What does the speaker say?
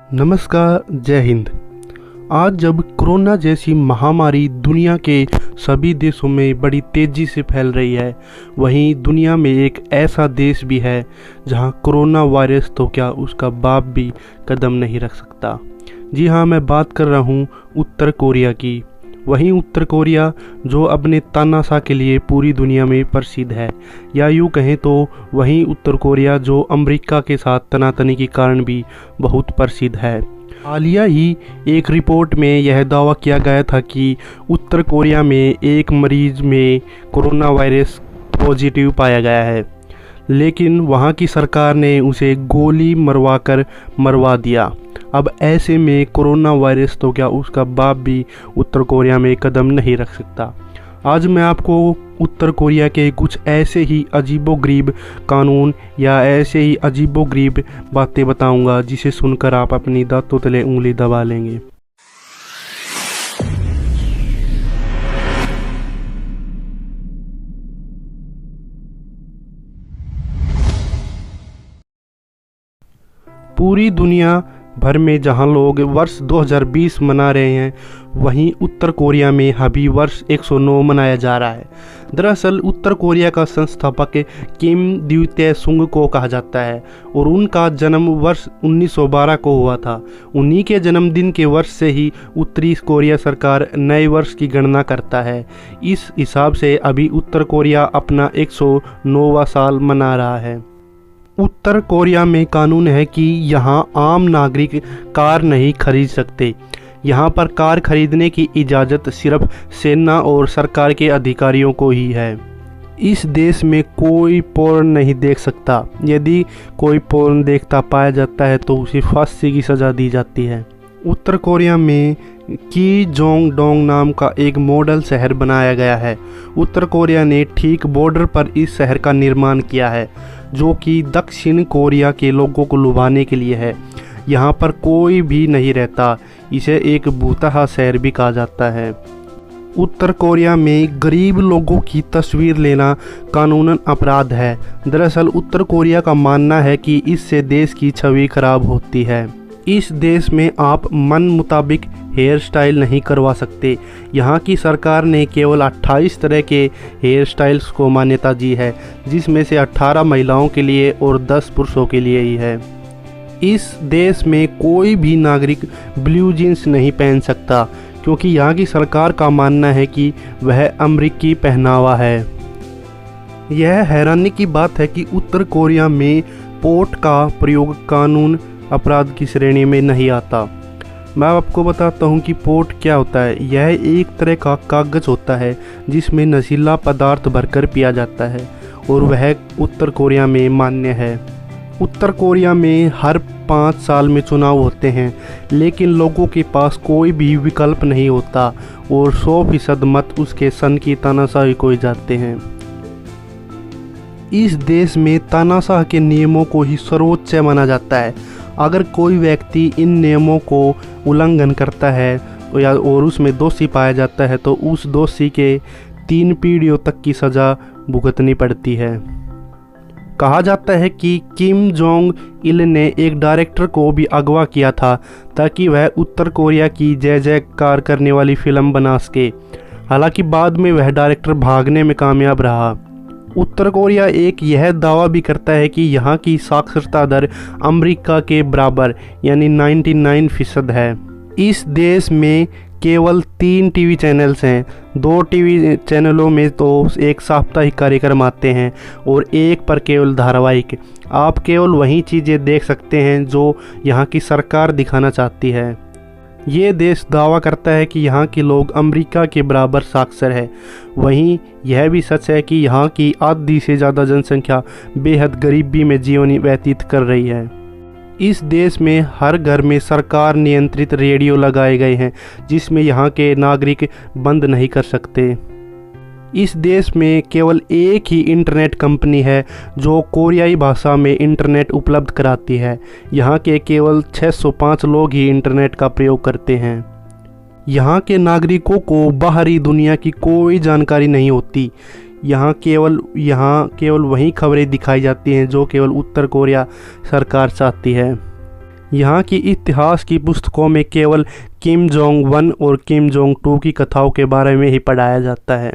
नमस्कार, जय हिंद। आज जब कोरोना जैसी महामारी दुनिया के सभी देशों में बड़ी तेज़ी से फैल रही है, वहीं दुनिया में एक ऐसा देश भी है जहां कोरोना वायरस तो क्या उसका बाप भी कदम नहीं रख सकता। जी हाँ, मैं बात कर रहा हूं उत्तर कोरिया की। वहीं उत्तर कोरिया जो अपने तानाशाह के लिए पूरी दुनिया में प्रसिद्ध है, या यूँ कहें तो वहीं उत्तर कोरिया जो अमेरिका के साथ तनातनी के कारण भी बहुत प्रसिद्ध है। हालिया ही एक रिपोर्ट में यह दावा किया गया था कि उत्तर कोरिया में एक मरीज में कोरोना वायरस पॉजिटिव पाया गया है, लेकिन वहाँ की सरकार ने उसे गोली मरवा दिया। अब ऐसे में कोरोना वायरस तो क्या उसका बाप भी उत्तर कोरिया में कदम नहीं रख सकता। आज मैं आपको उत्तर कोरिया के कुछ ऐसे ही अजीबोगरीब कानून या ऐसे ही अजीबोगरीब बातें बताऊंगा जिसे सुनकर आप अपनी दांतों तले उंगली दबा लेंगे। पूरी दुनिया भर में जहां लोग वर्ष 2020 मना रहे हैं, वहीं उत्तर कोरिया में अभी वर्ष 109 मनाया जा रहा है। दरअसल उत्तर कोरिया का संस्थापक किम द्वितीय सुंग को कहा जाता है और उनका जन्म वर्ष 1912 को हुआ था। उन्हीं के जन्मदिन के वर्ष से ही उत्तरी कोरिया सरकार नए वर्ष की गणना करता है। इस हिसाब से अभी उत्तर कोरिया अपना 109वां साल मना रहा है। उत्तर कोरिया में कानून है कि यहाँ आम नागरिक कार नहीं खरीद सकते। यहाँ पर कार खरीदने की इजाज़त सिर्फ सेना और सरकार के अधिकारियों को ही है। इस देश में कोई पोर्न नहीं देख सकता। यदि कोई पोर्न देखता पाया जाता है तो उसे फांसी की सज़ा दी जाती है। उत्तर कोरिया में की जोंग डोंग नाम का एक मॉडल शहर बनाया गया है। उत्तर कोरिया ने ठीक बॉर्डर पर इस शहर का निर्माण किया है, जो कि दक्षिण कोरिया के लोगों को लुभाने के लिए है। यहाँ पर कोई भी नहीं रहता। इसे एक भूतहा शहर भी कहा जाता है। उत्तर कोरिया में गरीब लोगों की तस्वीर लेना कानूनन अपराध है। दरअसल उत्तर कोरिया का मानना है कि इससे देश की छवि खराब होती है। इस देश में आप मन मुताबिक हेयर स्टाइल नहीं करवा सकते। यहाँ की सरकार ने केवल 28 तरह के हेयर स्टाइल्स को मान्यता दी है, जिसमें से 18 महिलाओं के लिए और 10 पुरुषों के लिए ही है। इस देश में कोई भी नागरिक ब्लू जीन्स नहीं पहन सकता, क्योंकि यहाँ की सरकार का मानना है कि वह अमेरिकी पहनावा है। यह हैरानी की बात है कि उत्तर कोरिया में पोर्ट का प्रयोग कानून अपराध की श्रेणी में नहीं आता। मैं आपको बताता हूँ कि पोर्ट क्या होता है। यह एक तरह का कागज़ होता है जिसमें नशीला पदार्थ भरकर पिया जाता है, और वह उत्तर कोरिया में मान्य है। उत्तर कोरिया में हर 5 साल में चुनाव होते हैं, लेकिन लोगों के पास कोई भी विकल्प नहीं होता और 100% मत उसके सन की तानाशाही को ही जाते हैं। इस देश में तानाशाह के नियमों को ही सर्वोच्च माना जाता है। अगर कोई व्यक्ति इन नियमों को उल्लंघन करता है और उसमें दोषी पाया जाता है तो उस दोषी के 3 पीढ़ियों तक की सज़ा भुगतनी पड़ती है। कहा जाता है कि किम जोंग इल ने एक डायरेक्टर को भी अगवा किया था ताकि वह उत्तर कोरिया की जय जयकार करने वाली फिल्म बना सके। हालांकि बाद में वह डायरेक्टर भागने में कामयाब रहा। उत्तर कोरिया एक यह दावा भी करता है कि यहाँ की साक्षरता दर अमेरिका के बराबर यानी 99% है। इस देश में केवल 3 टीवी चैनल्स हैं। 2 टीवी चैनलों में तो एक साप्ताहिक कार्यक्रम आते हैं और एक पर केवल धारावाहिक। आप केवल वही चीज़ें देख सकते हैं जो यहाँ की सरकार दिखाना चाहती है। ये देश दावा करता है कि यहाँ के लोग अमेरिका के बराबर साक्षर है। वहीं यह भी सच है कि यहाँ की आधी से ज़्यादा जनसंख्या बेहद गरीबी में जीवन व्यतीत कर रही है। इस देश में हर घर में सरकार नियंत्रित रेडियो लगाए गए हैं, जिसमें यहाँ के नागरिक बंद नहीं कर सकते। इस देश में केवल एक ही इंटरनेट कंपनी है जो कोरियाई भाषा में इंटरनेट उपलब्ध कराती है। यहाँ के केवल 605 लोग ही इंटरनेट का प्रयोग करते हैं। यहाँ के नागरिकों को बाहरी दुनिया की कोई जानकारी नहीं होती। यहाँ केवल वही खबरें दिखाई जाती हैं जो केवल उत्तर कोरिया सरकार चाहती है। यहाँ की इतिहास की पुस्तकों में केवल किम जोंग 1 और किम जोंग 2 की कथाओं के बारे में ही पढ़ाया जाता है।